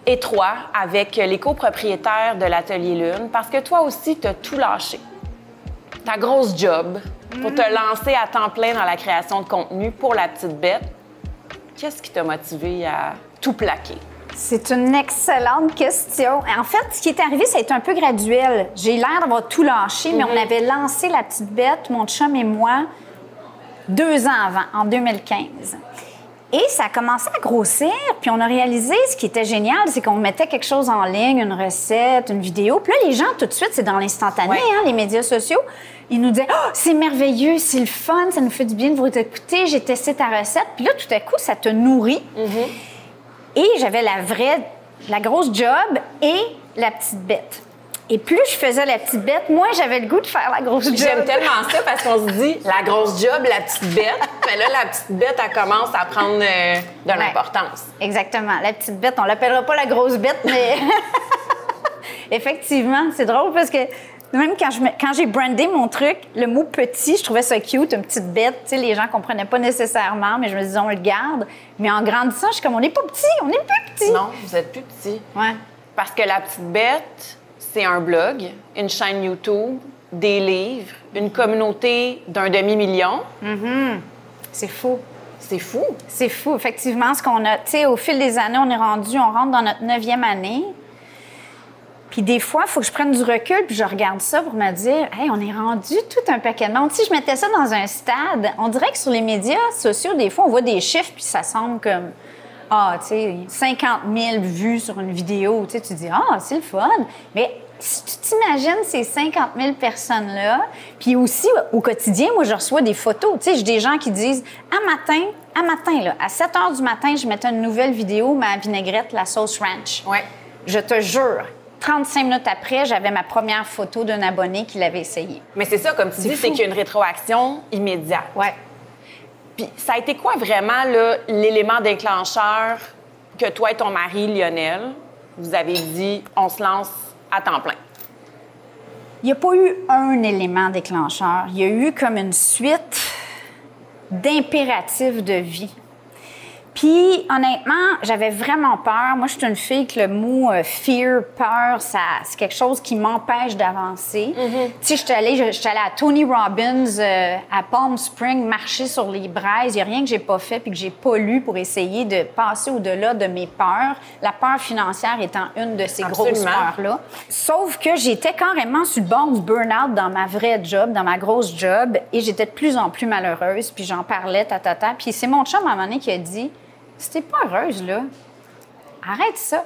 étroit avec les copropriétaires de l'Atelier Lune parce que toi aussi, tu as tout lâché. Ta grosse job pour te lancer à temps plein dans la création de contenu pour La Petite Bête. Qu'est-ce qui t'a motivé à tout plaquer? C'est une excellente question. En fait, ce qui est arrivé, ça a été un peu graduel. J'ai l'air d'avoir tout lâché, mais on avait lancé La Petite Bête, mon chum et moi, 2 ans avant, en 2015. Et ça a commencé à grossir, puis on a réalisé, ce qui était génial, c'est qu'on mettait quelque chose en ligne, une recette, une vidéo. Puis là, les gens, tout de suite, c'est dans l'instantané, les médias sociaux. Ils nous disaient « Oh, c'est merveilleux, c'est le fun, ça nous fait du bien de vous écouter, j'ai testé ta recette. » Puis là, tout à coup, ça te nourrit. Et j'avais la grosse job et La Petite Bête. Et plus je faisais La Petite Bête, moins j'avais le goût de faire la grosse job. J'aime tellement ça parce qu'on se dit la grosse job, la petite bête. Mais là, la petite bête, elle commence à prendre de l'importance. Exactement. La petite bête, on l'appellera pas la grosse bête, mais effectivement, c'est drôle parce que même quand j'ai brandé mon truc, le mot petit, je trouvais ça cute, une petite bête. Tu sais, les gens comprenaient pas nécessairement, mais je me disais, on le garde. Mais en grandissant, je suis comme, on n'est pas petit, on est plus petit. Non, vous êtes plus petit. Ouais. Parce que la petite bête, c'est un blog, une chaîne YouTube, des livres, une communauté d'1 demi-million. C'est fou. C'est fou. C'est fou, effectivement. Ce qu'on a, tu sais, au fil des années, on rentre dans notre 9e année. Puis des fois, il faut que je prenne du recul puis je regarde ça pour me dire, hey, on est rendu tout un paquet de monde. Si je mettais ça dans un stade, on dirait que sur les médias sociaux, des fois, on voit des chiffres puis ça semble comme, tu sais, 50 000 vues sur une vidéo. Tu sais, tu dis, c'est le fun. Mais si tu t'imagines ces 50 000 personnes-là, puis aussi, au quotidien, moi, je reçois des photos. Tu sais, j'ai des gens qui disent, à 7 h du matin, je mettais une nouvelle vidéo, ma vinaigrette, la sauce ranch. Ouais. Je te jure. 35 minutes après, j'avais ma première photo d'un abonné qui l'avait essayé. Mais c'est ça, comme tu dis, c'est qu'il y a une rétroaction immédiate. Ouais. Puis ça a été quoi vraiment l'élément déclencheur que toi et ton mari, Lionel, vous avez dit, on se lance à temps plein? Il n'y a pas eu un élément déclencheur. Il y a eu comme une suite d'impératifs de vie. Puis, honnêtement, j'avais vraiment peur. Moi, je suis une fille que le mot fear, peur, c'est quelque chose qui m'empêche d'avancer. Tu sais, j'étais allée à Tony Robbins à Palm Springs marcher sur les braises. Il n'y a rien que j'ai pas fait puis que j'ai pas lu pour essayer de passer au-delà de mes peurs. La peur financière étant une de ces grosses peurs-là. Sauf que j'étais carrément sur le bord du burn-out dans ma vraie job, dans ma grosse job, et j'étais de plus en plus malheureuse. Puis j'en parlais, Puis c'est mon chum à un moment donné qui a dit, si t'es pas heureuse, là, arrête ça.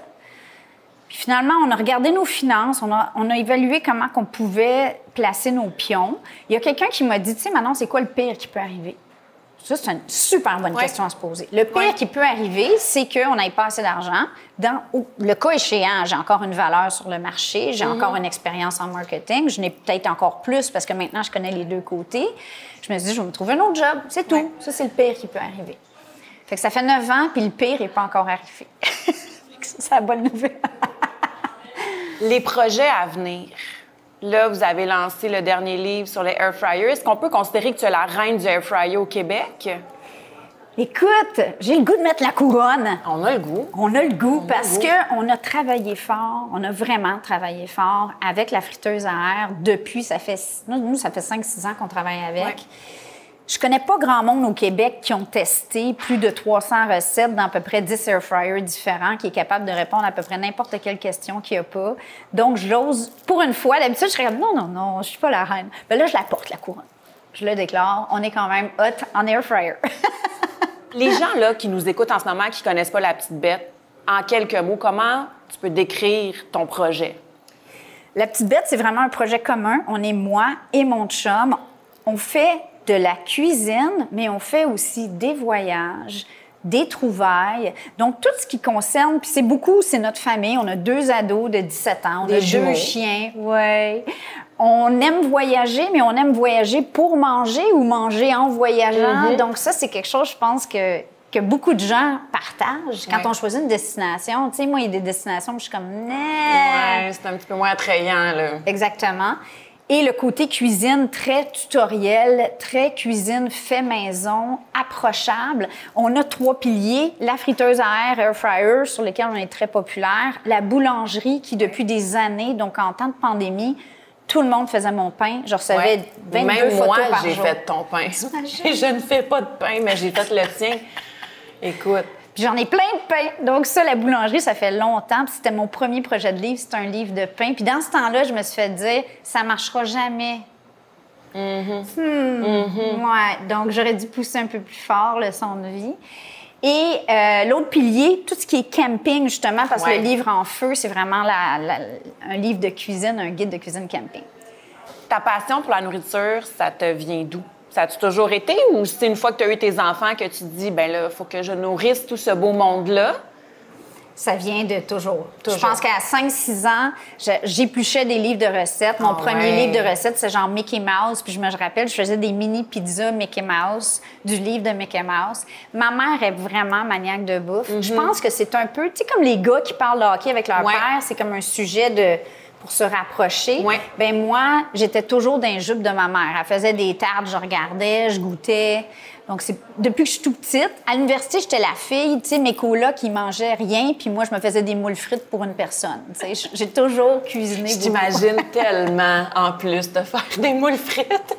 Puis finalement, on a regardé nos finances, on a évalué comment on pouvait placer nos pions. Il y a quelqu'un qui m'a dit, tu sais, Manon, c'est quoi le pire qui peut arriver? Ça, c'est une super bonne question à se poser. Le pire qui peut arriver, c'est qu'on n'ait pas assez d'argent. Dans le cas échéant, j'ai encore une valeur sur le marché, j'ai encore une expérience en marketing, je n'ai peut-être encore plus parce que maintenant, je connais les deux côtés. Je me suis dit, je vais me trouver un autre job, c'est tout. Ouais. Ça, c'est le pire qui peut arriver. Fait que ça fait 9 ans, puis le pire n'est pas encore arrivé. C'est la bonne nouvelle. Les projets à venir. Là, vous avez lancé le dernier livre sur les air fryers. Est-ce qu'on peut considérer que tu es la reine du air fryer au Québec? Écoute, j'ai le goût de mettre la couronne. On a le goût. On a le goût parce qu'on a travaillé fort, on a vraiment travaillé fort avec la friteuse à air depuis, ça fait 5-6 ans qu'on travaille avec. Ouais. Je connais pas grand monde au Québec qui ont testé plus de 300 recettes dans à peu près 10 air fryers différents, qui est capable de répondre à peu près n'importe quelle question qu'il n'y a pas. Donc, j'ose, pour une fois, d'habitude, je serais comme non, je suis pas la reine. Mais là, je la porte, la couronne. Je le déclare, on est quand même hot en air fryer. Les gens là qui nous écoutent en ce moment, qui connaissent pas La Petite Bête, en quelques mots, comment tu peux décrire ton projet? La Petite Bête, c'est vraiment un projet commun. On est moi et mon chum. On fait de la cuisine, mais on fait aussi des voyages, des trouvailles. Donc, tout ce qui concerne, puis c'est notre famille. On a 2 ados de 17 ans, on a 2 chiens. Ouais. On aime voyager, mais on aime voyager pour manger ou manger en voyageant. Donc, ça, c'est quelque chose, je pense, que beaucoup de gens partagent quand on choisit une destination. Tu sais, moi, il y a des destinations où je suis comme, ouais, c'est un petit peu moins attrayant, là. Exactement. Et le côté cuisine très tutoriel, très cuisine fait maison, approchable. On a 3 piliers, la friteuse à air fryer sur lesquels on est très populaire, la boulangerie qui depuis des années, donc en temps de pandémie, tout le monde faisait mon pain. Je recevais 22 Même photos moi, par j'ai jour. fait ton pain. Je ne fais pas de pain, mais j'ai fait le tien. Écoute. Puis j'en ai plein de pain. Donc ça, la boulangerie, ça fait longtemps. Puis c'était mon premier projet de livre, c'était un livre de pain. Puis dans ce temps-là, je me suis fait dire, ça marchera jamais. Ouais, donc j'aurais dû pousser un peu plus fort le son de vie. Et l'autre pilier, tout ce qui est camping, justement, parce que le livre en feu, c'est vraiment un livre de cuisine, un guide de cuisine camping. Ta passion pour la nourriture, ça te vient d'où? Ça a-tu toujours été ou c'est une fois que tu as eu tes enfants que tu te dis, ben là, il faut que je nourrisse tout ce beau monde-là? Ça vient de toujours. Je pense qu'à 5-6 ans, j'épluchais des livres de recettes. Mon premier livre de recettes, c'est genre Mickey Mouse. Puis je me rappelle, je faisais des mini pizzas Mickey Mouse, du livre de Mickey Mouse. Ma mère est vraiment maniaque de bouffe. Je pense que c'est un peu, tu sais, comme les gars qui parlent de hockey avec leur père, c'est comme un sujet pour se rapprocher. Ben moi, j'étais toujours dans les jupes de ma mère. Elle faisait des tartes, je regardais, je goûtais. Donc, c'est depuis que je suis toute petite. À l'université, j'étais la fille, tu sais, mes colocs, ils mangeaient rien, puis moi, je me faisais des moules frites pour une personne. Tu sais, j'ai toujours cuisiné. Je t'imagine tellement, en plus, de faire des moules frites.